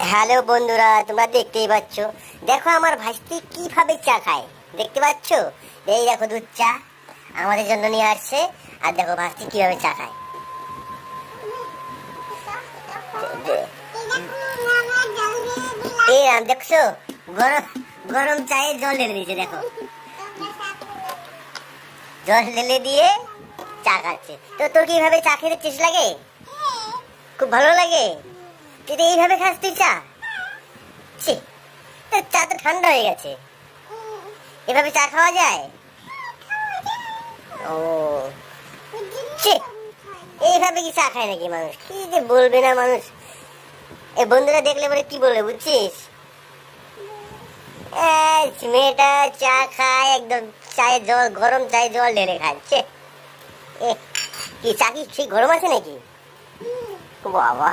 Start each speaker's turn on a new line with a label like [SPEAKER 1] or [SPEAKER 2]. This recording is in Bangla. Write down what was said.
[SPEAKER 1] হ্যালো বন্ধুরা, তোমরা দেখতেই পাচ্ছ। দেখো আমার ভাইস্তি কিভাবে চা খায়, দেখতে পাচ্ছ? এই দেখো দুধ চা আমাদের জন্য নিয়ে আসছে। আর দেখো ভাইস্তি কিভাবে চা খায়। এই দেখছো, গরম গরম চায়ে জল ঢেলে দিয়েছে। দেখো জল ঢেলে দিয়ে চা খাচ্ছে। তো তোর কিভাবে চা খেতে টেস্ট লাগে? খুব ভালো লাগে। তুই তো এইভাবে খাস তুই চা? ছি, তোর চা তো ঠান্ডা হয়ে গেছে। এভাবে চা খাওয়া যায়? ও ছি, এইভাবে কি চা খায় নাকি মানুষ? কি যে বলবে না মানুষ। এ বন্ধুরা দেখলে পরে কি বলবে বুঝছিস? মেয়েটা চা খায় একদম, চায়ে জল, গরম চায়ে জল ঢেলে খাচ্ছে। কি চা কি সেই গরম আছে নাকি? বাবা।